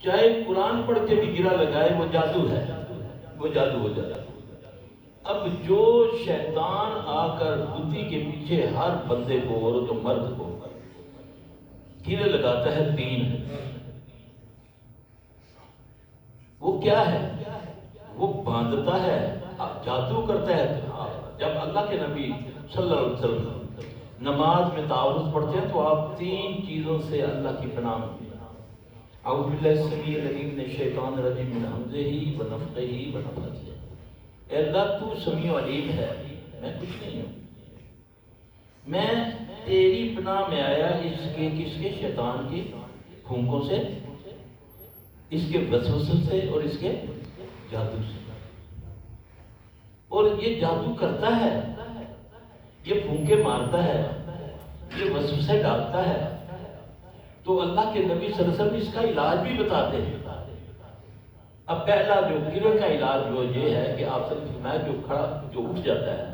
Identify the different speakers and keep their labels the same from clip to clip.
Speaker 1: چاہے قرآن پڑھ کے بھی گرا لگائے وہ جادو ہے، وہ جادو ہو جاتا ہے۔ اب جو شیطان آ کر بدھی کے پیچھے ہر بندے کو، عورت و مرد کو گرے لگاتا ہے دین، وہ کیا ہے؟ وہ باندھتا ہے، جادو کرتا ہے۔ جب اللہ کے نبی صلی اللہ علیہ وسلم نماز میں تعارض پڑھتے ہیں تو آپ تین چیزوں سے اللہ کی پناہ مانگتے ہیں۔ اعوذ باللہ السمیع العلیم من الشیطان الرجیم من ہمزہ ونفخہ ونفثہ۔ اے اللہ تو سمیع و علیم ہے، میں کچھ نہیں ہوں، میں تیری پناہ میں آیا اس کے کس کے؟ شیطان کے پھونکوں سے، اس کے وسوسے سے اور اس کے جادو سے۔ اور یہ جادو کرتا ہے، یہ پھونکے مارتا ہے، یہ وسوسے ڈالتا ہے۔ تو اللہ کے نبی صلی اللہ علیہ وسلم اس کا علاج بھی بتاتے ہیں۔ اب پہلا جو گرے کا علاج جو یہ ہے کہ آپ صلی اللہ علیہ وسلم جو اٹھ جاتا ہے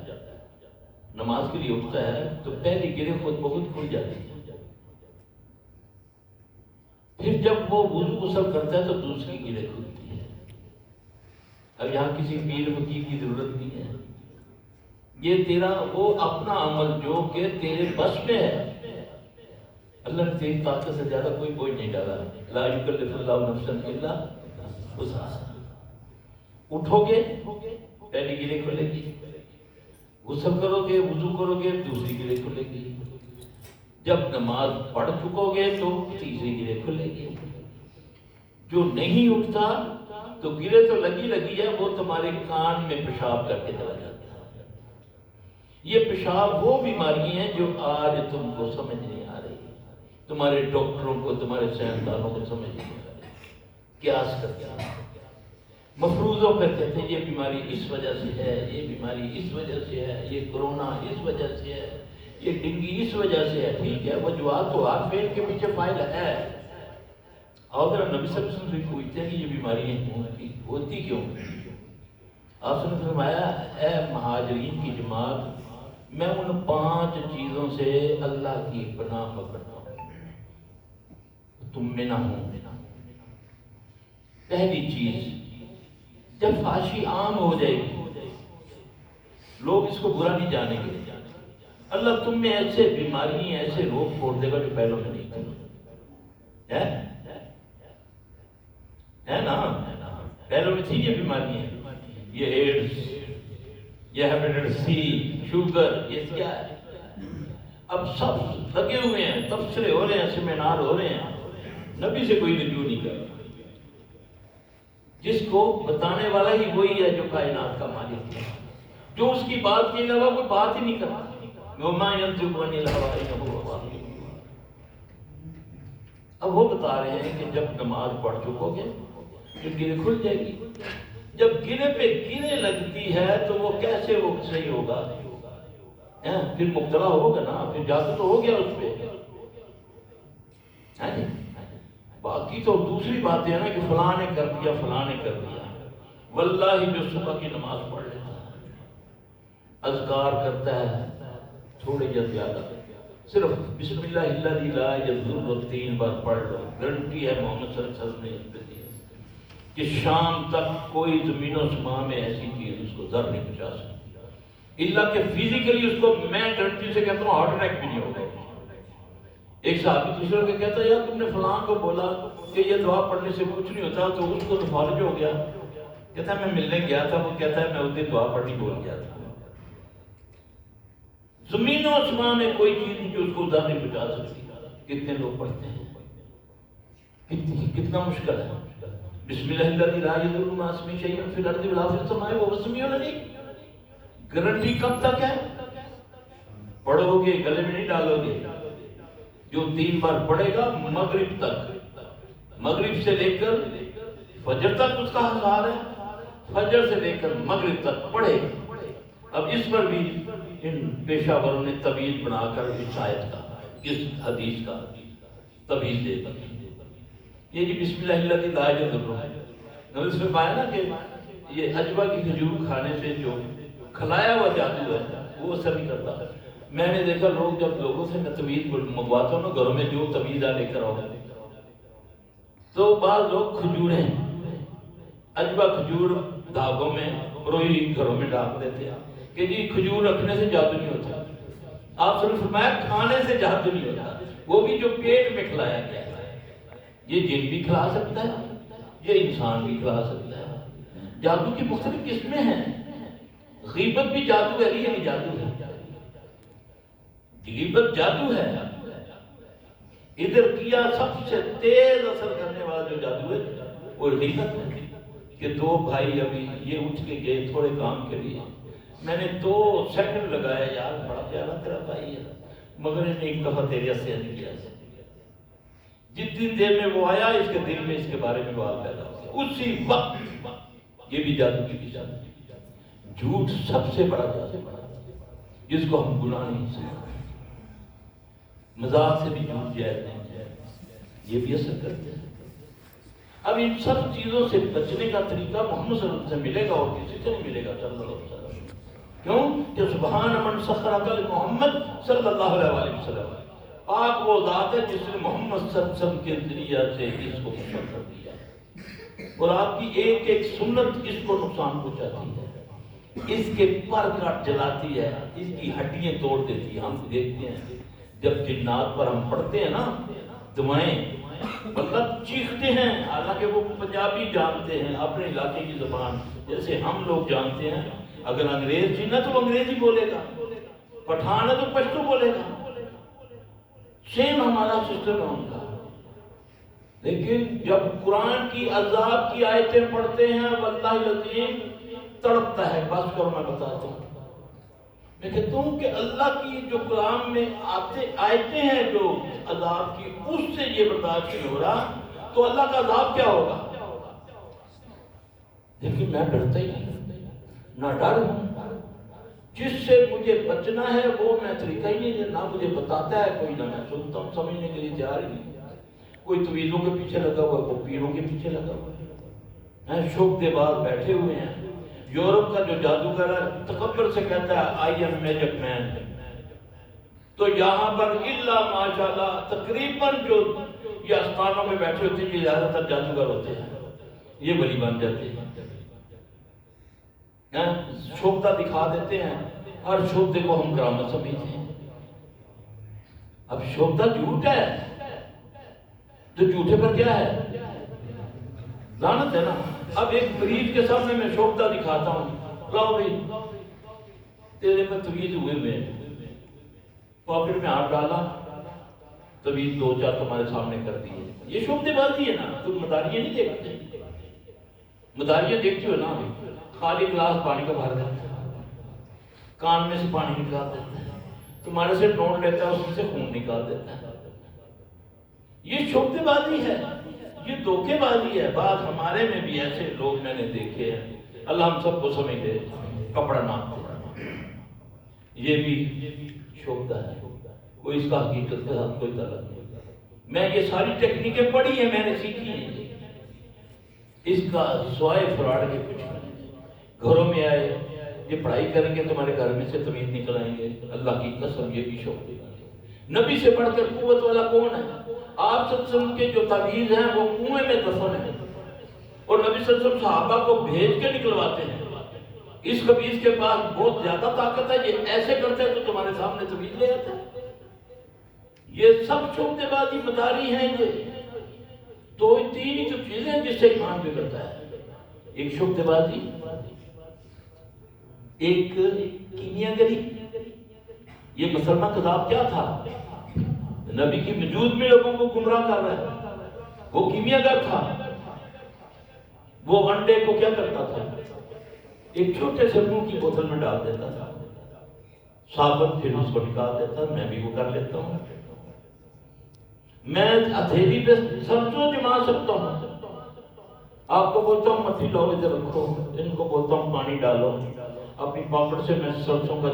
Speaker 1: نماز کے لیے اٹھتا ہے تو پہلی گرے خود بہت کھل جاتی ہے، پھر جب وہ وضو غسل کرتا ہے تو دوسری گرے کھلتی ہے۔ اب یہاں کسی پیر فقیر کی ضرورت نہیں ہے، یہ تیرا وہ اپنا عمل جو کہ تیرے بس میں ہے، اللہ نے تیری طاقت سے زیادہ کوئی بوجھ نہیں ڈالا۔ لا یکلف اللہ نفسا الا وسعہا۔ اٹھو گے پہلی گرے کھلے گی، غسل کرو گے، وضو کرو گے، دوسری گرے کھلے گی، جب نماز پڑھ چکو گے تو تیسری گرے کھلے گی۔ جو نہیں اٹھتا تو گرے تو لگی ہے، وہ تمہارے کان میں پیشاب کر کے چلا جاتا ہے۔ یہ پیشاب وہ بیماری ہیں جو آج تم کو سمجھ نہیں آ رہی، تمہارے ڈاکٹروں کو، تمہارے سائنسدانوں کو سمجھ نہیں آ رہی، قیاس کرتے ہیں، مفروضوں پر کہتے ہیں یہ بیماری اس وجہ سے ہے، یہ بیماری اس وجہ سے ہے، یہ کرونا اس وجہ سے ہے، یہ ڈنگی اس وجہ سے ہے۔ ٹھیک ہے، وجوہات تو ہر فیل کے پیچھے فائل ہے۔ اور اگر نبی صلی اللہ علیہ وسلم سے پوچھتے ہیں کہ یہ بیماریاں ہوتی کیوں؟ آپ نے فرمایا اے مہاجرین کی جماعت، میں ان 5 چیزوں سے اللہ کی پناہ پکڑتا ہوں، تم میں نہ ہوں۔ پہلی چیز، جب فحاشی عام ہو جائے گی لوگ اس کو برا نہیں جانیں گے، اللہ تم میں ایسے بیماری، ایسے روگ پھوڑ دے گا جو پہلوں میں نہیں تھے۔ ہے نا؟ پہلوں میں تھی یہ بیماریاں، یہ ایڈز، یہ ہیپیٹائٹس سی، شوگر، یہ کیا ہے؟ اب سب لگے ہوئے ہیں، تبصرے ہو رہے ہیں، سیمینار ہو رہے ہیں، نبی سے کوئی رجوع نہیں کر رہا۔ جس کو بتانے والا ہی وہی ہے جو کائنات کا مالک ہے، جو اس کی بات کے علاوہ کوئی بات ہی نہیں کرتا۔ وَمَا يَنطِقُ عَنِ الْهَوَىٰ إِنْ هُوَ إِلَّا وَحْيٌ۔ اب وہ بتا رہے ہیں کہ جب نماز پڑھ چکو گے تو گرے کھل جائے گی، جب گرے پہ گرے لگتی ہے تو وہ کیسے وہ صحیح ہوگا؟ پھر مبتلا ہوگا نا، پھر جادو تو ہو گیا اس پہ۔ باقی تو دوسری بات ہے نا کہ فلاں نے کر دیا، فلاں نے کر دیا۔ واللہ جو صبح کی نماز پڑھ لیتا ہے، اذکار کرتا ہے تھوڑے یا زیادہ، صرف بسم اللہ الذی لا یضر 3 بار پڑھ لو، گارنٹی ہے محمد صلی اللہ علیہ وسلم نے کہ شام تک کوئی زمین و سما میں ایسی چیز اس کو ضر نہیں پہنچا سکتی، اللہ کہ فزیکلی اس کو، میں گارنٹی سے کہتا ہوں، ہارٹ اٹیک بھی نہیں ہوگا۔ ایک صحابی دوسرے کو کہتا ہے یار تم نے فلاں کو بولا کہ یہ دعا پڑھنے سے کچھ نہیں ہوتا، تو اس کو تو فالج ہو گیا۔ کہتا ہے میں ملنے گیا تھا، وہ کہتا ہے میں اس دن دعا پڑھنی بول گیا تھا۔ زمین و آسمان میں کوئی چیز نہیں جو اس کو ادھر نہیں پہنچا سکتی۔ کتنے لوگ پڑھتے ہیں، کتنا مشکل ہے۔ بسم اللہ الذی لا یضر مع اسمہ شیء فی الارض ولا فی السماء وهو السمیع العلیم۔ گارنٹی کب تک ہے؟ پڑھو گے، گلے میں نہیں ڈالو گے۔ جو 3 بار پڑھے گا مغرب تک، مغرب سے لے کر فجر تک اس کا ہزار ہے، فجر سے لے کر مغرب تک پڑھے گا۔ اب اس پر بھی ان پیشہ وروں نے تعویذ بنا کر اس آیت کا، اس حدیث کا تعویذ دے دی۔ یہ جی بسم اللہ الذی لا یضر، اس میں پایا نا کہ یہ عجوہ کی کھجور کھانے سے جو کھلایا ہوا جادو ہے وہ اثر نہیں کرتا۔ میں نے دیکھا لوگ جب لوگوں سے میں تعویذ منگواتا ہوں نا گھروں میں، جو تعویذ لے کر آؤ، تو بعض لوگ کھجوریں اجوا کھجور دھاگوں میں روئی گھروں میں ڈال دیتے ہیں کہ جی کھجور رکھنے سے جادو نہیں ہوتا. آپ صرف فرمایا کھانے سے جادو نہیں ہوتا، وہ بھی جو پیٹ میں کھلایا گیا ہے. یہ جن بھی کھلا سکتا ہے، یہ انسان بھی کھلا سکتا ہے. جادو کی مختلف قسمیں ہیں. غیبت بھی جادو ہے، یہ بھی جادو ہے. غیبت جادو ہے. ادھر کیا سب سے تیز اثر کرنے والا جو جادو ہے وہ غیبت ہے. کہ دو بھائی ابھی یہ اٹھ کے گئے تھوڑے کام کے لیے، میں نے 2 سیکنڈ لگائے، یار بڑا پیارا تیرا بھائی ہے مگر انہیں ایک دفعہ تیرے سے نہیں کیا. جتنی دیر میں وہ آیا اس کے دل میں اس کے بارے میں بات پیدا ہو گیا اسی وقت. یہ بھی جادو کی جادو. جھوٹ سب سے بڑا جادو جس کو ہم گناہ نہیں سمجھتے. مذاق سے بھی جھوٹ جائز نہیں ہے، یہ بھی اثر کرتے ہیں. اب ان سب چیزوں سے بچنے کا طریقہ محمد صلی اللہ علیہ وسلم سے ملے گا اور کسی سے نہیں ملے گا صلی اللہ علیہ وسلم. کیوں کہ سبحان من سخر محمد صلی اللہ علیہ وسلم، پاک وہ ذات ہے جس نے محمد صلی اللہ علیہ وسلم کے ذریعہ سے اس کو مسخر کر دیا اور آپ کی ایک ایک سنت اس کو نقصان پہنچاتی ہے، اس کے پر کاٹ جلاتی ہے، اس کی ہڈیاں توڑ دیتی ہے. ہم دیکھتے ہیں جب جنات پر ہم پڑھتے ہیں نا دعائیں، مطلب چیختے ہیں، حالانکہ وہ پنجابی جانتے ہیں اپنے علاقے کی زبان جیسے ہم لوگ جانتے ہیں. اگر انگریز جینا تو انگریزی بولے گا، پٹھان ہے تو پشتو بولے گا. سیم ہمارا سسٹم ہے ان کا. لیکن جب قرآن کی عذاب کی آیتیں پڑھتے ہیں واللہ العظیم تڑپتا ہے. بس کرو میں بتاتا ہوں. میں کہتا ہوں کہ اللہ کی جو قرآن میں آیتیں ہیں جو عذاب کی، اس سے یہ برداشت نہیں ہو رہا تو اللہ کا عذاب کیا ہوگا. لیکن میں ڈرتا ہی نہیں، نہ ڈر ہوں. جس سے مجھے بچنا ہے وہ میں طریقہ ہی نہیں، نہ مجھے بتاتا ہے کوئی، نہ میں سنتا ہوں. سمجھنے کے لیے تیار ہی نہیں. کوئی طویلوں کے پیچھے لگا ہوا ہے، کوئی پیروں کے پیچھے لگا ہوا ہے. شوق باز بیٹھے ہوئے ہیں. یورپ کا جو جادوگر ہے تکبر سے کہتا ہے آئی ایم میجک مین، تو یہاں پر الا ماشاءاللہ تقریباً جو یہ آستانوں میں بیٹھے ہوتے ہیں یہ زیادہ تر جادوگر ہوتے ہیں، یہ ولی بن جاتے ہیں. شوکتا دکھا دیتے ہیں، ہر شوکتے کو ہم کرامت سمجھتے ہیں. اب شوکتا جھوٹ ہے تو جھوٹے پر کیا ہے؟ لعنت ہے نا. اب ایک مریض کے سامنے میں شوکتا دکھاتا ہوں، لاؤ بھائی تیرے پر تویز ہوئے میں پاکٹ میں ہاتھ ڈالا، تویز 2-4 تمہارے سامنے کر دیے. یہ شوکتے بازی ہے نا. تم مداریاں نہیں دیکھتے؟ مداریاں دیکھتے ہو نا، خالی گلاس پانی کا بھر دیتا ہے، کان میں سے پانی نکال دیتا ہے، تمہارے سے نوٹ لیتا ہے اس میں سے خون نکال دیتا ہے. یہ شوکتے بازی ہے، یہ دھوکے بازی ہے. بات ہمارے میں بھی ایسے لوگ میں نے دیکھے ہیں. اللہ ہم سب کو سمجھ دے. کپڑا ناپتے ہیں، یہ بھی شوکتا ہے. کوئی اس کا حقیقت کے ساتھ کوئی تعلق نہیں. میں یہ ساری ٹیکنیکیں پڑھی ہیں، میں نے سیکھی ہیں. اس کا سوائے فراڈ کے کچھ نہیں. گھروں میں آئے یہ پڑھائی کریں گے تمہارے گھر میں سے تمیز نکل آئیں گے. اللہ کی قسم یہ بھی شوق دے گا. نبی سے بڑھ کر قوت والا کون ہے؟ آپ صلی اللہ علیہ وسلم کے جو تعویذ ہیں وہ کنویں میں دفن ہیں اور نبی صلی اللہ علیہ وسلم صحابہ کو بھیج کے نکلواتے ہیں. اس خبیث کے پاس بہت زیادہ طاقت ہے، یہ ایسے کرتے ہیں تو تمہارے سامنے تعویذ لے آتا ہے. یہ سب شوکتے بازی مداری ہیں. یہ تو 3 ہی جو چیزیں ہیں جس سے ایمان بگڑتا ہے. ایک شوکتے بازی، ایک کیمیا گری. یہ مسلمان کذاب کیا تھا؟ نبی کی وجود میں لوگوں کو گمراہ کر رہا ہے. وہ کیمیا گر تھا. وہ انڈے کو کیا کرتا تھا؟ ایک چھوٹے سے منہ کی بوتل میں ڈال دیتا تھا، ثابت پھر اس کو نکال دیتا. میں بھی وہ کر لیتا ہوں. میں ہتھیلی پہ سرسوں جما سکتا ہوں. آپ کو بولتا ہوں مٹی لاؤ ادھر رکھو، ان کو بولتا ہوں پانی ڈالو. اپنی پاکٹ سے میں سرسوں کا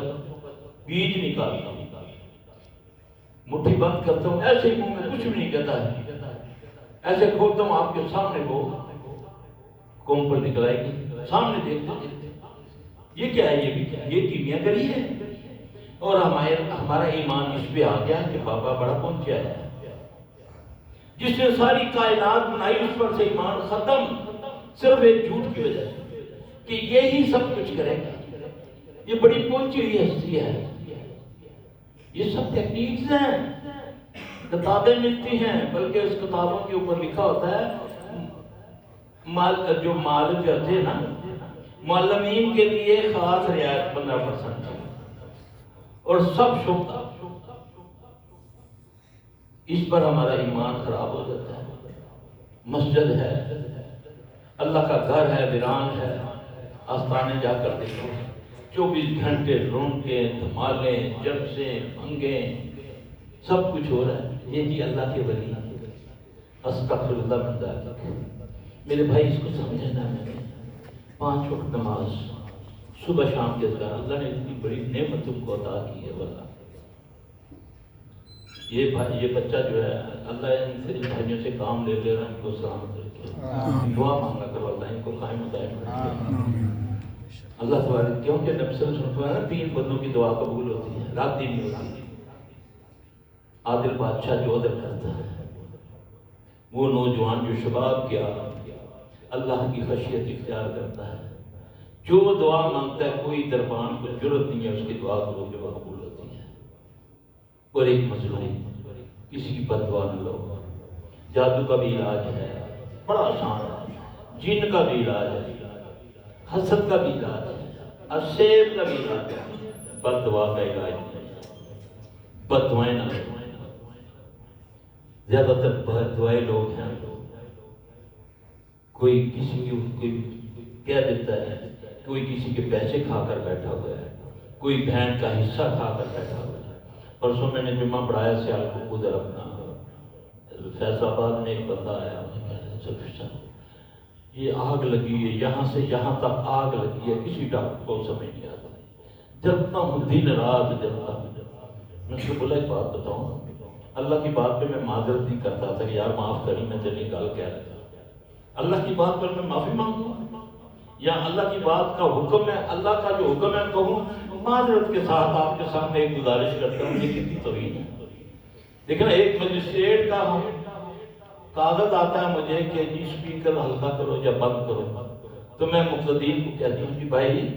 Speaker 1: بیج نکالتا ہوں، مٹھی بند کرتا ہوں، ایسے ہی منہ میں کچھ بھی نہیں کہتا ہے. ایسے کھولتا ہوں آپ کے سامنے وہ کوم پر نکل آئے گی. سامنے دیکھتے یہ کیا ہے؟ یہ بھی کیا ہے؟ یہ کیمیا گری ہے. اور ہمارا ایمان اس پہ آ گیا کہ بابا بڑا پہنچا ہے. جس نے ساری کائنات بنائی اس پر سے ایمان ختم صرف ایک جھوٹ کی وجہ سے کہ یہی سب کچھ کرے گا، یہ بڑی پہنچی ہوئی ہستی ہے، یہ سب ٹیکنیکس ہیں، کتابیں ملتی ہیں، بلکہ اس کتابوں کے اوپر لکھا ہوتا ہے جو مالک ہوتے ہیں نا، معلمین کے لیے خاص رعایت 15% اور سب شبہ، اس پر ہمارا ایمان خراب ہو جاتا ہے۔ مسجد ہے، اللہ کا گھر ہے، ویران ہے، آستانے جا کر دیکھو 24 گھنٹے رونقیں، دھمالیں، جلسے، بھنگیں، سب کچھ ہو رہا ہے، یہ بھی اللہ کے ولی ہیں۔ استغفر اللہ من ذالک۔ میرے بھائی اس کو سمجھنا ہے، 5 وقت نماز صبح شام کے اذکار، اللہ نے اتنی بڑی نعمت تم کو عطا کی ہے، واللہ یہ بچہ جو ہے اللہ ان سے بھائیوں سے کام لے رہا ہے، ان کو سلامت رکھے، دعا مانگا کرو اللہ ان کو قائم و دائم رکھے اللہ تبارک، کیونکہ نبی صلی اللہ علیہ وسلم ہے نا 3 بندوں کی دعا قبول ہوتی ہے، رات دن نہیں ہوتی۔ عادل بادشاہ جو عدل کرتا ہے، وہ نوجوان جو شباب کیا اللہ کی خشیت اختیار کرتا ہے، جو دعا مانگتا ہے کوئی دربان کو جرت نہیں ہے اس کی دعا کو جو قبول ہوتی ہے۔ اور ایک مظلوم، کسی کی بد دعا نہ لو، جادو کا بھی علاج ہے، بڑا آسان ہے، جن کا بھی علاج ہے، حسد کا بھی علاج ہے، السیب کا بھی علاج ہے، بد دعا کا علاج نہیں، بد دعائیں نہ لو۔ زیادہ تر بد دعائیں لوگ ہیں، کوئی کسی کی کہہ دیتا ہے، کوئی کسی کے پیسے کھا کر بیٹھا ہوا ہے، کوئی بہن کا حصہ کھا کر بیٹھا ہوا ہے۔ پرسوں میں نے جمعہ پڑھایا سیالکوٹ ادھر اپنا فیصل آباد میں ایک بندہ آیا، یہ آگ لگی ہے، یہاں سے یہاں تک آگ لگی ہے، کسی ڈاکٹر کو سمجھ نہیں آتا، جلتا ہوں دن رات جلتا ہوں۔ میں نے بولا ایک بات بتاؤں، اللہ کی بات پہ میں معذرت نہیں کرتا تھا کہ یار معاف کری میں تیری گل کہہ رہا تھا، اللہ کی بات پر میں معافی مانگوں یا اللہ کی بات کا حکم ہے، اللہ کا جو حکم ہے کہوں؟ معذرت کے ساتھ آپ کے سامنے ایک گزارش کرتا ہوں، یہ کتنی توہین ہے۔ لیکن ایک مجسٹریٹ کا کاغذ آتا ہے مجھے کہ جی اسپیکر ہلکا کرو یا بند کرو، تو میں مقتدین کو کہتی ہوں کہ بھائی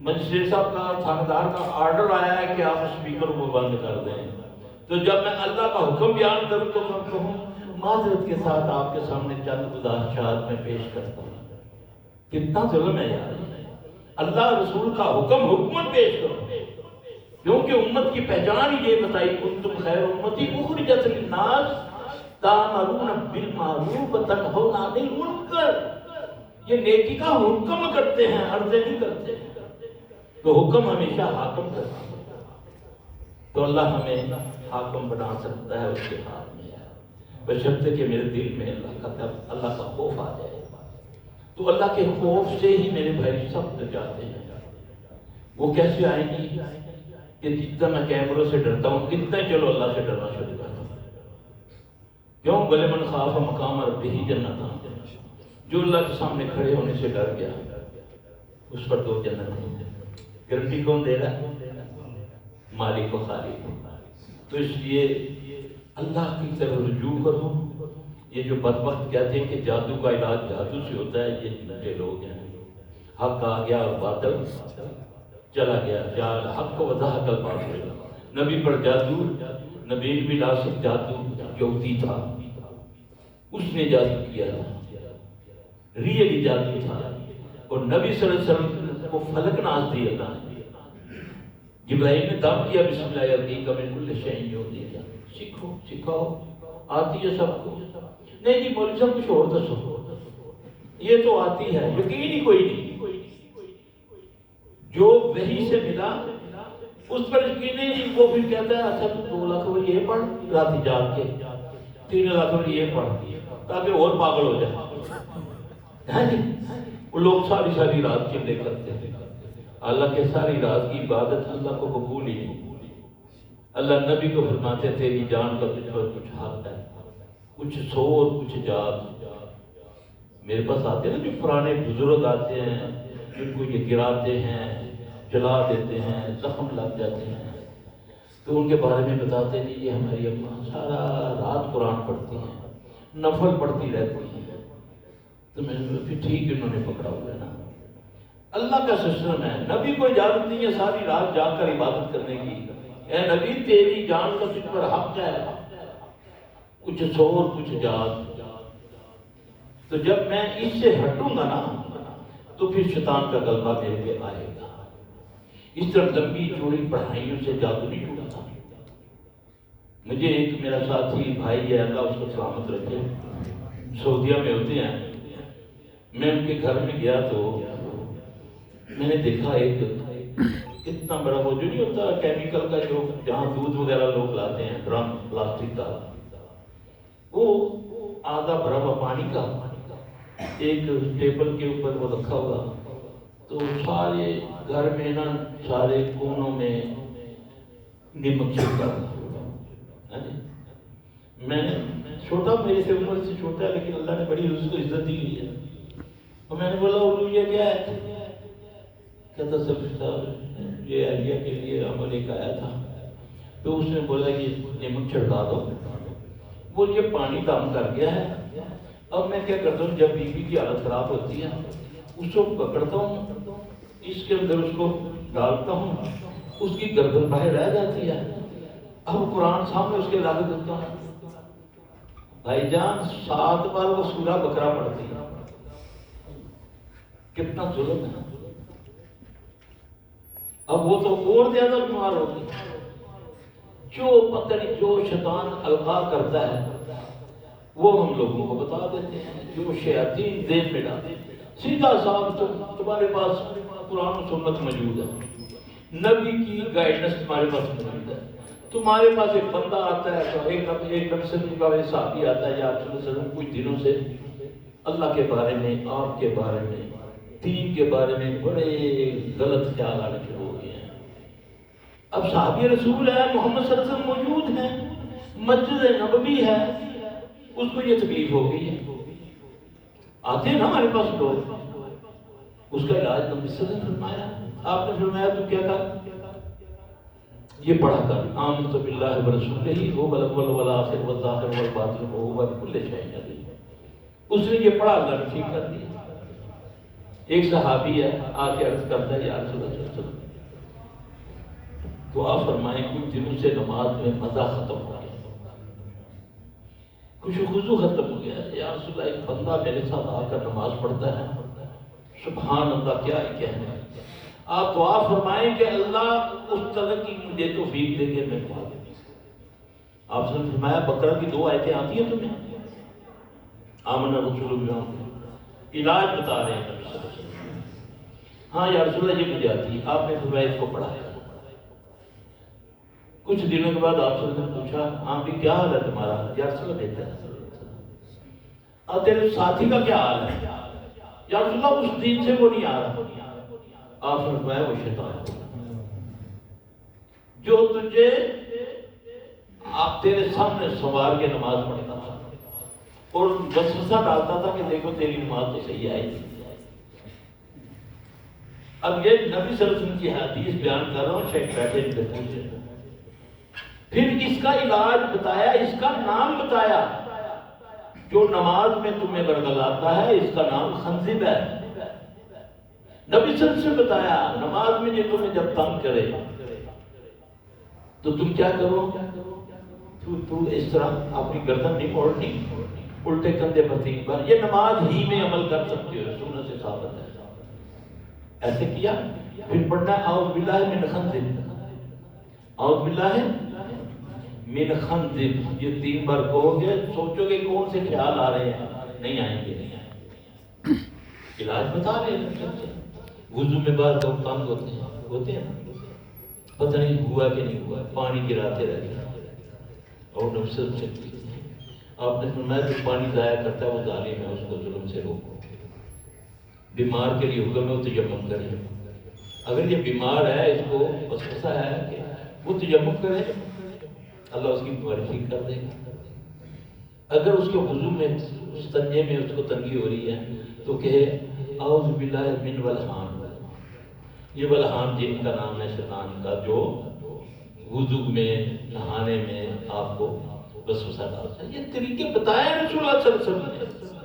Speaker 1: مجسٹریٹ صاحب کا تھاندار کا آرڈر آیا ہے کہ آپ اسپیکر کو بند کر دیں، تو جب میں اللہ کا حکم بیان کروں تو میں کہوں معذرت کے ساتھ آپ کے سامنے چند گزارشات میں پیش کرتا ہوں۔ کتنا ظلم ہے یار، اللہ رسول کا حکم پیش کرو، کیونکہ امت کی پہچان ہی یہ بتائی کنتم خیر امتی اخرجت للناس تأمرون بالمعروف وتنہون عن المنکر، یہ نیکی کا حکم کرتے ہیں، عرض نہیں کرتے، تو حکم ہمیشہ حاکم کرتا ہے، تو اللہ ہمیں حاکم بنا سکتا ہے، اس کے ہاتھ میں ہے، بشرطے کہ میرے دل میں اللہ کا خوف آ جائے، تو اللہ کے خوف سے ہی میرے بھائی سب جاتے ہیں۔ وہ کیسے آئیں گی کہ جتنا میں کیمروں سے ڈرتا ہوں اتنا چلو اللہ سے ڈرنا شروع کرتا ہوں، کیوں؟ وَلِمَنْ خَافَ مَقَامَ رَبِّهِ جَنَّتَانِ، جو اللہ کے سامنے کھڑے ہونے سے ڈر گیا اس پر 2 جنتیں ہیں۔ گارنٹی کون دے رہا ہے؟ مالک و خالق۔ تو اس لیے اللہ کی طرف رجوع کرو۔ یہ جو بدبخت کہتے ہیں کہ جادو کا علاج جادو سے ہوتا ہے، یہ جھوٹے لوگ ہیں۔ حق آ گیا اور باطل چلا گیا، جال حق و وضاحت الباطل۔ نبی پر جادو، نبی بھی لاسک جادو یہودی تھا، اس نے جادو کیا تھا، ریئلی جادو تھا، اور نبی صلی اللہ علیہ وسلم کو فلک ناز دی اللہ نے، جبرائیل نے دم کیا بسم اللہ یرقیک من کل شیء یؤذیک، سیکھو سکھاؤ، آتی ہے سب کو۔ نہیں جی مولوی صاحب کچھ اور دسو، یہ تو آتی ہے، یقین ہی کوئی نہیں، جو وحی سے ملا اس پر یقین نہیں، وہ پھر کہتا ہے اچھا تو 2 لاکھ بار یہ پڑھ رات جاگ کے، 3 لاکھ بار یہ پڑھ تاکہ اور پاگل ہو جائے۔ وہ لوگ ساری رات چلے کرتے ہیں، اللہ کے ساری رات کی عبادت اللہ کو قبول ہی نہیں۔ اللہ نبی کو فرماتے تیری جان کا تجھ پر کچھ حق ہے، کچھ سور کچھ جاد۔ میرے پاس آتے ہیں نا جو پرانے بزرگ آتے ہیں، جن کو یہ گراتے ہیں، جلا دیتے ہیں، زخم لگ جاتے ہیں، تو ان کے بارے میں بتاتے ہیں یہ ہماری اماں سارا رات قرآن پڑھتی ہیں، نفل پڑھتی رہتی ہیں۔ تو میں نے کہا پھر ٹھیک ہے، انہوں نے پکڑا ہوا ہے نا، اللہ کا سسٹم ہے۔ نبی کو اجازت نہیں ہے ساری رات جا کر عبادت کرنے کی۔ اے نبی تیری جان کا تجھ پر حق ہے، کچھ سور کچھ جاگ۔ تو جب میں اس سے ہٹوں گا نا تو پھر شیطان کا غلبہ میرے پہ آئے گا۔ اس طرح لمبی چوڑی پڑھائیوں سے جادو نہیں ٹوٹتا۔ مجھے ایک میرا ساتھی بھائی ہے، اللہ اس کو سلامت رکھے، سعودیہ میں ہوتے ہیں، میں ان کے گھر میں گیا تو میں نے دیکھا ایک اتنا بڑا وہ جو نہیں ہوتا کیمیکل کا، جو جہاں دودھ وغیرہ لوگ لاتے ہیں، ڈرم پلاسٹک کا، وہ آدھا بھرا ہوا پانی کا ایک ٹیبل کے اوپر وہ رکھا ہوا۔ تو سارے گھر میں نا سارے کونوں میں نمک چھڑکا ہوا۔ میں چھوٹا، میرے سے عمر سے چھوٹا ہے، لیکن اللہ نے بڑی اس کو عزت دی ہوئی ہے۔ تو میں نے بولا اردو یہ کیا ہے؟ کہتا صاحب یہ اہلیہ کے لیے عمل ایک آیا تھا۔ تو اس نے بولا یہ نمک چھڑکا دو، وہ یہ پانی کام کر گیا ہے۔ اب میں کیا کرتا ہوں، جب بیوی کی حالت خراب ہوتی ہے اس کو پکڑتا ہوں، اس کے اندر اس کو ڈالتا ہوں، اس کی گردن باہر رہ جاتی ہے۔ اب قرآن سامنے اس کے لاگ دیتا ہوں، بھائی جان 7 بار وہ سورہ بقرہ پڑھتی ہے۔ کتنا ظلم ہے۔ اب وہ تو اور زیادہ بیمار ہوگی۔ جو پتہ نہیں جو شیطان القا کرتا ہے وہ ہم لوگوں کو بتا دیتے ہیں، جو شیاطین دین میں ڈالتے ہیں۔ سیدھا صاحب تمہارے پاس قرآن و سنت موجود ہے، نبی کی گائیڈنس تمہارے پاس موجود ہے۔ تمہارے پاس ایک بندہ آتا ہے تو ایک نبی صحابی آتا ہے، یا آپ صلی اللہ علیہ وسلم کچھ دنوں سے اللہ کے بارے میں، آپ کے بارے میں، دین کے بارے میں بڑے غلط خیال آنے شروع ہو گئے ہیں۔ اب صحابی رسول ہے، محمد صلی اللہ علیہ وسلم موجود ہیں، مسجد نبوی ہے، اس کو یہ تکلیف ہو گئی ہے۔ آتے ہیں نا ہمارے پاس لوگ، اس کا علاج نبی صلی اللہ علیہ وسلم فرمایا، آپ نے فرمایا تو کیا کہا؟ یہ پڑھا کر آمنت باللہ ورسولہ هو الاول والآخر والظاہر والباطن وهو بكل شيء علیم۔ اس نے یہ پڑھا، اللہ نے ٹھیک کر دیا۔ ایک صحابی ہے، آ کے عرض کرتا ہے یا رسول اللہ صلی اللہ علیہ وسلم تو آپ فرمائیں کچھ دنوں سے نماز میں مزہ ختم ہو گیا، خوش و خضو ختم ہو گیا۔ یا رسول اللہ ایک بندہ میرے ساتھ آ کر نماز پڑھتا ہے، سبحان اللہ کیا ہی کہنا ہے۔ آپ دعا فرمائیں کہ اللہ اس طرح کی مجھے توفیق دے کے میں دعا دوں۔ آپ نے فرمایا بقرہ کی 2 آیتیں آتی ہیں تمہیں؟ آمن رسول اللہ، علاج بتا رہے ہیں نبی صلی اللہ علیہ وسلم۔ ہاں یا رسول اللہ یہ مجھے آتی ہے۔ آپ نے فرمایا اس کو پڑھایا۔ کچھ دنوں کے بعد آپ سے پوچھا ہاں بھی کیا حال ہے تمہارا؟ یا رسول اللہ بہتر ہے۔ اور تیرے ساتھی کا کیا حال ہے؟ یا رسول اللہ اس دین سے وہ نہیں آ رہا۔ آپ نے فرمایا وہ شیطان جو تجھے آپ تیرے سامنے سوار کے نماز پڑھتا تھا اور وسوسہ ڈالتا تھا کہ دیکھو تیری نماز تو صحیح آئی۔ اب یہ نبی صلی اللہ علیہ وسلم کی حدیث بیان کر رہا ہوں، شیخ بیٹھے ان پوچھے، پھر اس کا علاج بتایا، اس کا نام بتایا۔ جو نماز میں تمہیں برگلاتا ہے اس کا نام خنزب ہے۔ نبی صلی اللہ علیہ وسلم نے بتایا نماز میں یہ تمہیں جب تنگ کرے تو تم کیا کرو؟ تو اس طرح اپنی گردن نہیں موڑنی، الٹے کندھے پر 3 بار، یہ نماز ہی میں عمل کر سکتے ہو، سنت سے ثابت ہے۔ ایسے کیا، پھر پڑھنا ہے اعوذ باللہ من خنزب، اعوذ باللہ من خنزب، یہ 3 بار کہو گے، سوچو گے کون سے خیال آ رہے ہیں، نہیں آئیں گے، نہیں آئیں گے۔ علاج بتا رہے ہیں۔ وضو میں بعض لوگ تنگ ہوتے ہیں پتہ نہیں ہوا کہ نہیں ہوا، پانی گراتے رہتے ہیں اور نفسر سے آپ نے فرمایا جو پانی ضائع کرتا ہے وہ ظالم ہے، اس کو ظلم سے روکو۔ بیمار کے لیے حکم ہے وہ تیمم کرے، اگر یہ بیمار ہے اس کو وسوسہ ہے کہ وہ تیمم کرے، اللہ اس کی بیماری ٹھیک کر دے گا۔ اگر اس کے وضو میں استنجے میں اس کو تنگی ہو رہی ہے تو کہے اعوذ باللہ من ولحان، یہ ولحان جن کا نام ہے شیطان کا، جو وضو میں نہانے میں آپ کو وسوسہ ڈالتا ہے. یہ طریقے بتائے رسول اللہ صلی اللہ علیہ وسلم نے.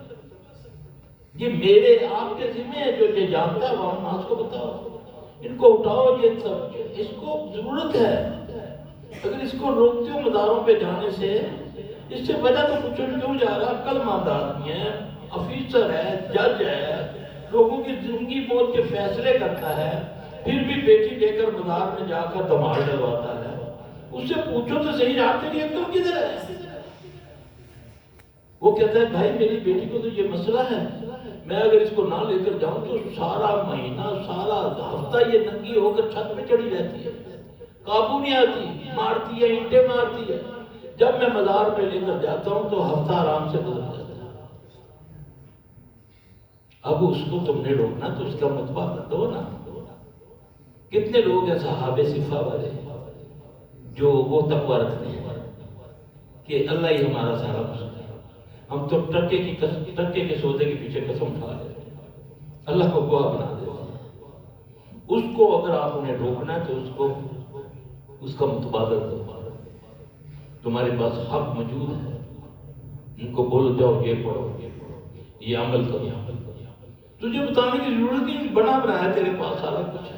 Speaker 1: یہ میرے آپ کے ذمہ ہے, جو یہ جانتا ہے وہ ناس کو بتاؤ, ان کو اٹھاؤ. یہ سب اس کو ضرورت ہے. اگر اس کو روکتے ہو مداروں پہ جانے سے, اس سے وجہ تو کچھ کیوں جا رہا. عقل مند آدمی ہے, افیسر ہے, جج ہے, لوگوں کی زندگی موت کے فیصلے کرتا ہے, پھر بھی بیٹی لے کر مزار میں جا کر دھمال ڈلواتا ہے. اس سے پوچھو تو صحیح, راستے کی عقل کدھر ہے؟ وہ کہتا ہے بھائی میری بیٹی کو تو یہ مسئلہ ہے, میں اگر اس کو نہ لے کر جاؤں تو سارا مہینہ سارا ہفتہ یہ ننگی ہو کر چھت پہ چڑھی رہتی ہے, قابو نہیں آتی, مارتی ہے, اینٹیں مارتی ہے. جب میں مزار پہ لے کر جاتا ہوں تو ہفتہ آرام سے گزر جاتا ہے. اب اس کو تم نے روکنا تو اس کا متبادل دو نا. کتنے لوگ ہیں صحابہ صفا والے جو وہ تقوی رکھتے ہیں کہ اللہ ہی ہمارا سارا مسئلہ ہے. ہم تو ٹکے کے سودے کے پیچھے قسم کھا لیتے ہیں, اللہ کو گواہ بنا دیتے ہیں. اس کو اگر آپ انہیں روکنا ہے تو اس کو اس کا متبادل دو. تمہارے پاس حق موجود ہے, ان کو بولو جاؤ یہ پڑھو, یہ عمل کرو. تجھے بتانے کی ضرورت نہیں, بنا بنایا تیرے پاس سارا کچھ ہے.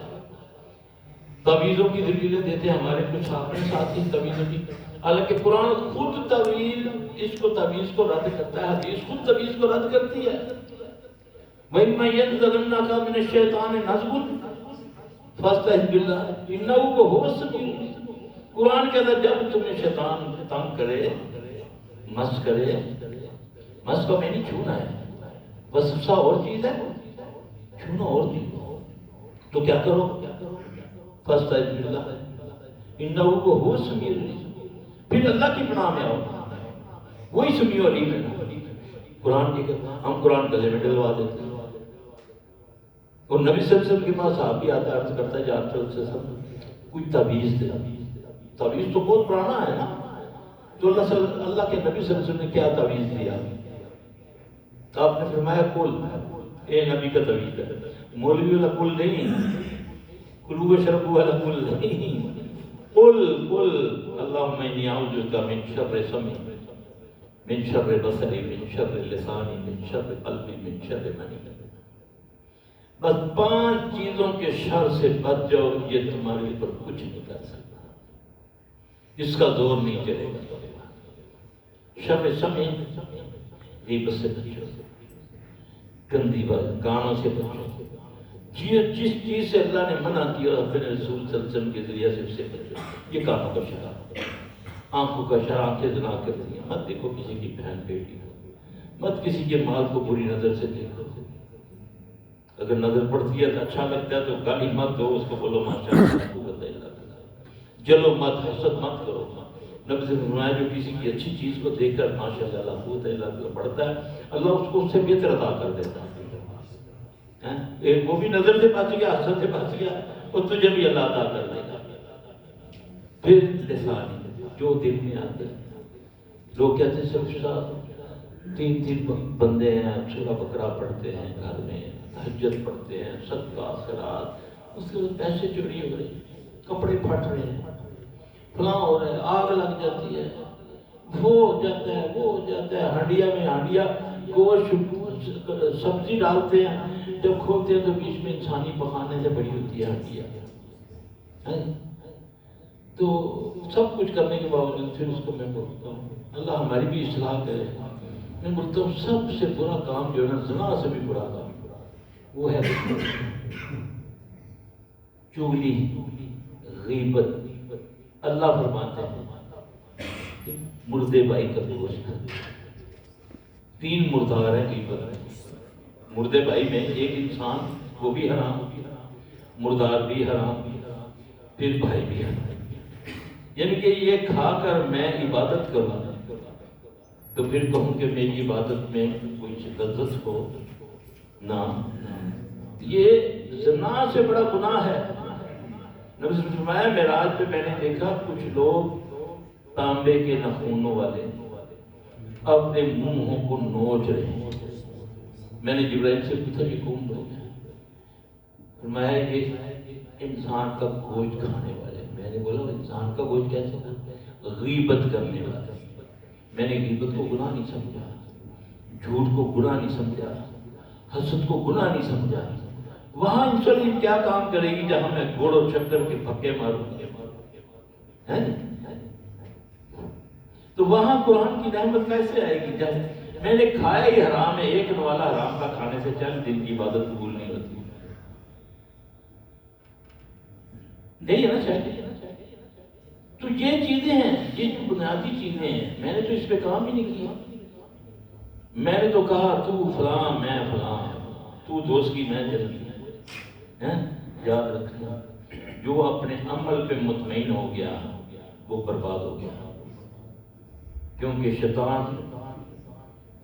Speaker 1: تعویذوں کی دلیلیں دیتے ہیں ہمارے کچھ اپنے ساتھی تعویذوں کی, حالانکہ قرآن خود تعویذ اس کو تعویذ کو رد کرتا ہے, حدیث خود تعویذ کو رد کرتی ہے. وَإِمَّا يَنزَغَنَّكَ مِنَ الشَّيْطَانِ نَزْغٌ فَاسْتَعِذْ بِاللَّهِ إِنَّهُ هُوَ السَّمِيعُ. قرآن کے اندر جب تمہیں شیطان تنگ کرے, مس کرے, مس کو میں نہیں چھونا ہے, وسوسہ اور چیز ہے, چھونا اور چیز. تو کیا کرو, فَاسْتَعِذْ بِاللَّهِ إِنَّهُ هُوَ السَّمِيعُ الْعَلِيمُ. پھر اللہ کی پناہ میں آؤ, وہی سمیع علیم ہے. قرآن کی ہم قرآن گلے میں ڈلوا دیتے ہیں. اور نبی صلی اللہ علیہ وسلم کے پاس صحابی آتا ہے, عرض کرتا ہے یا رسول اللہ کوئی تعویذ دے. تعویذ تو بہت پرانا ہے نا, تو اللہ کے نبی صلی اللہ علیہ وسلم نے کیا تعویذ دیا؟ آپ نے فرمایا کل, اے نبی کا تعویذ ہے, مولوی والا کل نہیں, کلو شربو والا کل نہیں. قل اللہم انی اعوذ بک من شر سمعی, من شر بصری, من شر لسانی, من شر قلبی, من شر منی. بس 5 چیزوں کے شر سے بچ جاؤ, یہ تمہارے اوپر کچھ نہیں کر سکتا, اس کا زور نہیں چلے گا. شر سمعی, غیبت سے بچو, گندی بات گانوں سے بچو. جس چیز سے اللہ نے منع کیا اپنے رسول صلی اللہ علیہ وسلم کے ذریعے سے اس سے بچو. یہ کانوں کا شراب, آنکھوں کا شراب, آنکھیں زنا کرتی ہیں. مت دیکھو کسی کی بہن بیٹی کو, مت کسی کے مال کو بری نظر سے دیکھو. اگر نظر پڑتی ہے تو اچھا لگتا ہے تو گالی مت دو, اس کو بولو ماشاءاللہ. جلو مت, حسد مت کرو. نبی سے فرمایا جو کسی کی اچھی چیز کو دیکھ کر ماشاءاللہ قوت اللہ پڑھتا ہے, اللہ اس کو اس سے بہتر عطا کر دیتا ہے. وہ بھی نظر سے بچ گیا, حسد سے بچ گیا, اور تجھے بھی اللہ عطا کر دے گا. پھر لسانی, جو دل میں آتے ہیں. لوگ کہتے ہیں سب 3 بندے ہیں, سورہ بقرہ پڑھتے ہیں گھر میں, تہجد پڑھتے ہیں, صدقہ خیرات, اس کے بعد پیسے چوری ہو رہے, کپڑے پھٹ رہے ہیں, فلاں ہو رہا ہے, آگ لگ جاتی ہے, وہ ہو جاتا ہے, وہ ہو جاتا ہے. ہانڈیا میں ہانڈیا گوشت سبزی ڈالتے ہیں, جب کھولتے ہیں تو بیچ میں انسانی پخانے سے بڑی ہوتی ہے ہانڈیا. تو سب کچھ کرنے کے باوجود پھر اس کو میں بولتا ہوں اللہ ہماری بھی اصلاح کرے. میں بولتا ہوں سب سے برا کام جو ہے نا, زنا سے بھی برا کام وہ ہے چغلی, غیبت. اللہ فرماتا ہے مردے بھائی کا گوشت. 3 مردار ہیں غیبت میں. مردے بھائی میں ایک انسان وہ بھی حرام, مردار بھی حرام, پھر بھائی بھی حرام. یعنی کہ یہ کھا کر میں عبادت کروں تو پھر کہوں کہ میری عبادت میں کوئی لذت ہو نہ. یہ زنا سے بڑا گناہ ہے. نبی صلی اللہ علیہ وسلم نے فرمایا معراج پہ میں نے دیکھا کچھ لوگ تانبے کے ناخنوں والے اپنے منہوں کو نوچ رہے ہیں. میں نے جبرائیل سے پوچھا یہ کون لوگ ہیں؟ فرمایا یہ انسان کا گوشت کھانے والے. میں نے بولا انسان کا گوشت کیسے؟ غیبت کرنے والے. میں نے غیبت کو گناہ نہیں سمجھا، جھوٹ کو گناہ نہیں سمجھا، حسد کو گناہ نہیں سمجھا۔ وہاں انسولین کیا کام کرے گی جہاں میں گوڑ اور شکر کے پھکے ماروں گی؟ تو وہاں قرآن کی رحمت کیسے آئے گی جب میں نے کھایا ہی حرام ہے؟ ایک نوالا حرام کا کھانے سے چند دن کی عبادت قبول نہیں ہوتی، نہیں ہے نا چاہیے؟ تو یہ چیزیں ہیں، یہ جو بنیادی چیزیں ہیں، میں نے تو اس پہ کام ہی نہیں کیا۔ میں نے تو کہا تو فلاں میں فلاں، تو دوست کی میں جنتی۔ یاد رکھنا، جو اپنے عمل پہ مطمئن ہو گیا وہ برباد ہو گیا، کیونکہ شیطان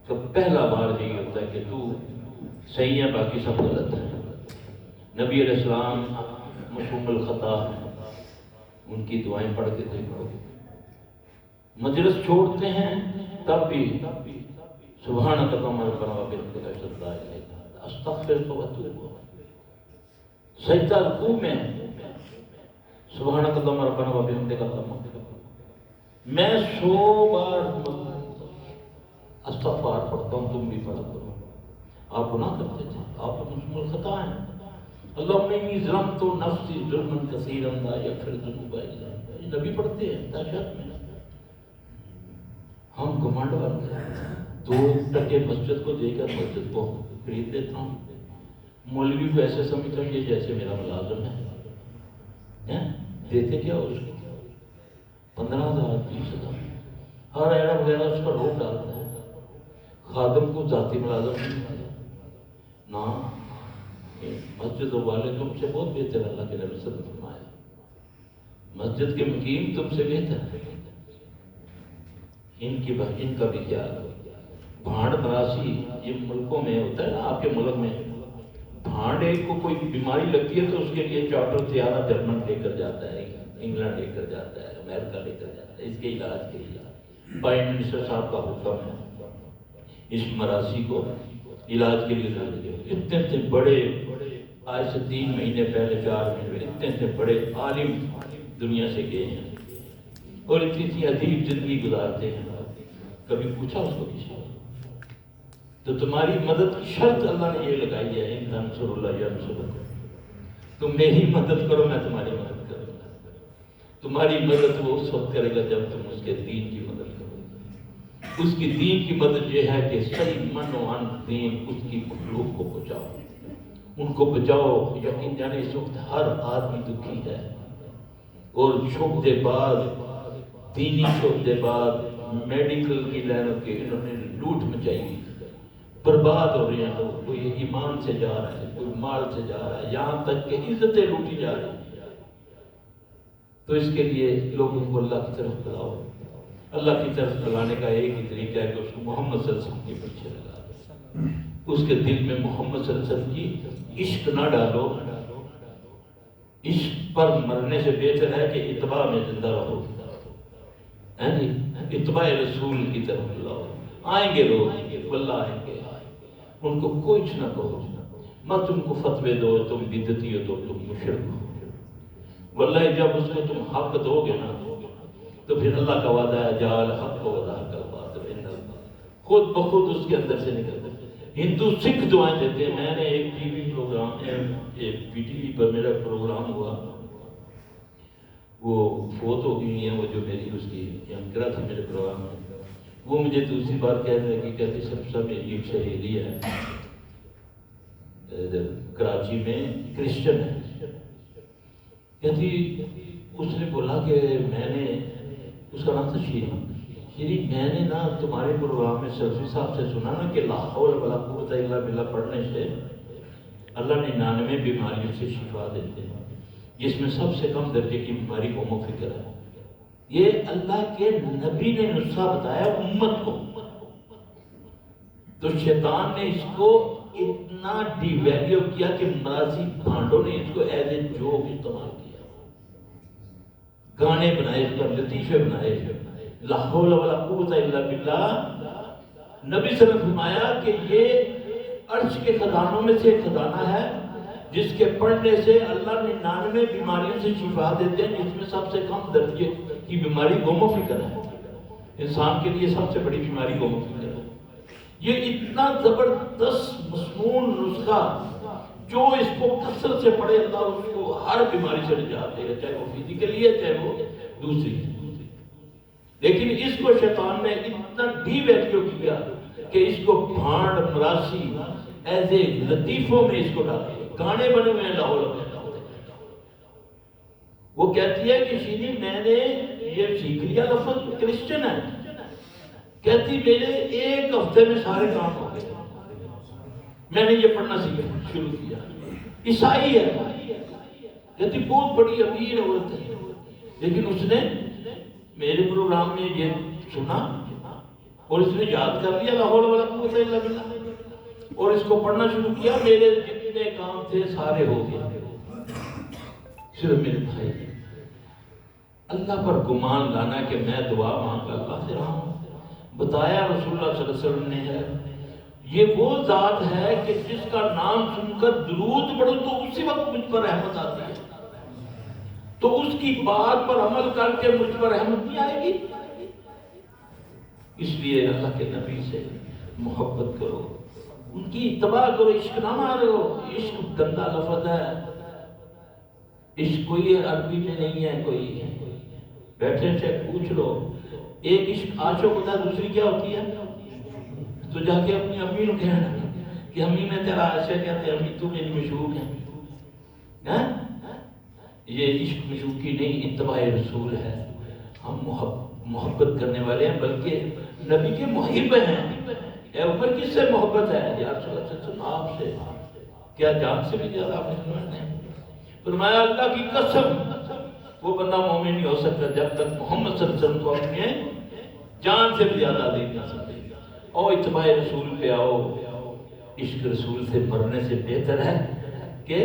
Speaker 1: کا پہلا بار یہی ہوتا ہے کہ تو صحیح ہے باقی سب غلط ہے۔ نبی علیہ السلام معصوم الخطا ہیں، ان کی دعائیں پڑھ کے دیکھو، مجلس چھوڑتے ہیں تب بھی سبحانک اللہم ربنا وبحمدک اشہد ان لا الہ الا انت استغفرک واتوب الیک۔ سجدہ رکوع میں سبحانک اللہم ربنا وبحمدک میں 100 بار استغفار پڑھتا ہوں، تم بھی پڑھا کرو۔ آپ گناہ کرتے تھے، آپ معصوم الخطا ہیں۔ اللہم انی ظلمت نفسی ظلما کثیرا لا یغفر الذنوب الا انت، یہ نبی پڑھتے ہیں تہجد میں۔ ہم کمانڈ بن گئے، 2 ٹکے مسجد کو دے کر مسجد کو خرید لیتا ہوں، مولوی کو ایسے سمجھتا ہوں یہ جیسے میرا ملازم ہے۔ دیتے کیا اس کو 15,000 20,000، ہر ایڈا وغیرہ اس پر روک ڈالتا ہے۔ خادم کو ذاتی ملازم نہیں ملا نہ، مسجد والے تم سے بہت بہتر، اللہ کے نبی صلی اللہ علیہ وسلم فرمایا، مسجد کے مقیم تم سے بہتر ہے۔ ان کا بھی کیا بھانڈ مراسی یہ ملکوں میں ہوتا ہے نا، آپ کے ملک میں بھانڈے کو کوئی بیماری لگتی ہے تو اس کے لیے چارٹر طیارہ جرمن لے کر جاتا ہے، انگلینڈ لے کر جاتا ہے، امریکہ لے کر جاتا ہے، اس کے علاج کے لیے پرائم منسٹر صاحب کا حکم ہے اس مراسی کو علاج کے لیے لانے کے۔ اتنے بڑے، آج سے 3 مہینے پہلے 4 مہینے پہلے اتنے بڑے عالم دنیا سے گئے ہیں اور اتنی عجیب زندگی گزارتے ہیں۔ کبھی پوچھا اس کو کسی نے؟ تو تمہاری مدد کی شرط اللہ نے یہ لگائی ہے، ان تنصروا اللہ ینصرکم، تم میری مدد کرو میں تمہاری مدد کروں گا۔ تمہاری مدد وہ اس وقت کرے گا جب تم اس کے دین کی مدد کرو گے۔ اس کی دین کی مدد یہ ہے کہ صحیح من و عن دین اس کی مخلوق کو بچاؤ، ان کو بچاؤ۔ یقین جانے اس وقت ہر آدمی دکھی ہے، اور شعبے بعد دینی شعبے بعد میڈیکل کی لائنوں کے انہوں نے لوٹ مچائی، برباد ہو رہے ہیں لوگ، کوئی ایمان سے جا رہا ہے، کوئی مال سے جا رہا ہے، یہاں تک کہ عزتیں لوٹی جا رہی ہیں۔ تو اس کے لیے لوگوں کو اللہ کی طرف بلاؤ۔ اللہ کی طرف بلانے کا ایک ہی طریقہ ہے کہ اس کو محمد صلی اللہ علیہ وسلم کے پیچھے لگا دو، اس کے دل میں محمد صلی اللہ علیہ وسلم کی عشق نہ ڈالو۔ عشق پر مرنے سے بہتر ہے کہ اتباع میں زندہ رہو، اتباع رسول کی طرف بلاؤ۔ آئیں گے لوگ، واللہ آئیں گے، ان کو کچھ نہ کہو، مت ان کو فتوے دو تم بدعتی ہو تو تم مشرک ہو۔ واللہ جب اس کو تم حق دو گے نا تو پھر اللہ کا وعدہ ہے جعل حق و ذاک الباطل ان اللہ، خود بخود اس کے اندر سے نکلتے۔ ہندو سکھ دعائیں دیتے ہیں۔ میں نے ایک ٹی وی پروگرام، ایک پی ٹی وی پر میرا پروگرام ہوا، وہ فوت ہو گئی ہیں، وہ جو میری اس کی اینکرہ تھی میرے پروگرام میں، وہ مجھے دوسری بار کہنے لگی، کہتی سب میری ایک سہیلی ہے کراچی میں، کرسچن ہے، کہتی اس نے بولا کہ میں نے، اس کا نام تھا شیری، میں نے نا تمہارے پروگرام میں سلفی صاحب سے سنا نا کہ لا حول ولا قوت الا باللہ پڑھنے سے اللہ 99 بیماریوں سے شفا دیتے ہیں، جس میں سب سے کم درجے کی بیماری قوم و فکر ہے۔ یہ اللہ کے نبی نے نسخہ بتایا امت کو، تو شیطان نے اس کو اتنا ڈی ویلیو کیا کہ مراسی بھانڈوں نے اس کو ایز اے جوک استعمال کیا، گانے بنائے، اس پر لطیفے بنائے، لا حول ولا قوت الا باللہ۔ نبی صلی اللہ علیہ وسلم نے فرمایا کہ یہ عرش کے خزانوں میں سے ایک خزانہ ہے جس کے پڑھنے سے اللہ 99 بیماریوں سے شفا دیتے ہیں، جس میں سب سے کم درجے کی بیماری غم و فکر ہے۔ انسان کے لیے سب سے بڑی بیماری وہ ہوتی ہے۔ یہ اتنا زبردست مسنون نسخہ جو اس کو کثرت سے پڑھے اللہ اس کو ہر بیماری سے نجات دے گا، چاہے وہ فزیکلی ہے چاہے وہ دوسری ہے۔ لیکن اس کو شیطان نے اتنا ڈی ویلیو کیا کہ اس کو بھانڈ مراسی ایز اے لطیفوں میں اس کو ڈالے، گانے بنے ہوئے ہیں لاہور میں۔ وہ کہتی ہے کہ شینی میں نے یہ سیکھ لیا، لفظ کرسچن ہے، کہتی میرے ایک ہفتے میں سارے کام ہو گئے، میں نے یہ پڑھنا شروع کیا۔ عیسائی ہے، کہتی بہت بڑی امیر عورت ہے، لیکن اس نے میرے پروگرام میں یہ سنا اور اس نے یاد کر لیا لا حول ولا قوت الا باللہ، اور اس کو پڑھنا شروع کیا، میرے جتنے کام تھے سارے ہو گئے۔ صرف میرے بھائی اللہ پر گمان لانا کہ میں دعا مانگ اللہ سے رہا ہوں، بتایا رسول اللہ صلی اللہ علیہ وسلم نے ہے، یہ وہ ذات ہے کہ جس کا نام سن کر درود پڑھو تو اسی وقت مجھ پر رحمت آتی ہے، تو اس کی بات پر عمل کر کے مجھ پر رحمت نہیں آئے گی؟ اس لیے اللہ کے نبی سے محبت کرو، ان کی اتباع کرو، عشق نہ مارو۔ عشق گندا لفظ ہے، عشق کوئی عربی میں نہیں ہے، کوئی بیٹھے سے پوچھ لو، ایک عشق عاشق ہوتا ہے، دوسری کیا ہوتی ہے؟ تو جا کے اپنی امی کو کہنا کہ امی میں تیرا عاشق کہتے ہیں، امی تو میری مشوق ہے۔ یہ عشق مشوقی نہیں، اتباع رسول ہے۔ ہم محبت کرنے والے ہیں، بلکہ نبی کے محب ہیں۔ اے عمر کس سے محبت ہے؟ یا رسول اللہ صلی اللہ علیہ وسلم آپ سے، کیا جان سے بھی زیادہ آپ نے سمجھتے ہیں؟ فرمایا اللہ کی قسم وہ بندہ مومن نہیں ہو سکتا جب تک محمد صلی اللہ علیہ وسلم کو اپنے جان سے بھی زیادہ دے نہ سکے۔ اور اتباع رسول پہ آؤ، عشق رسول سے مرنے سے بہتر ہے کہ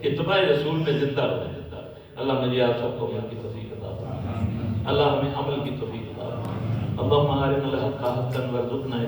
Speaker 1: اتباع رسول میں زندہ رہے۔ اللہ مجھے آپ سب کو عمل کی توفیق عطا فرمائے، اللہ ہمیں عمل کی توفیق عطا فرمائے۔ اللہم ارنا الحق حقا وارزقنا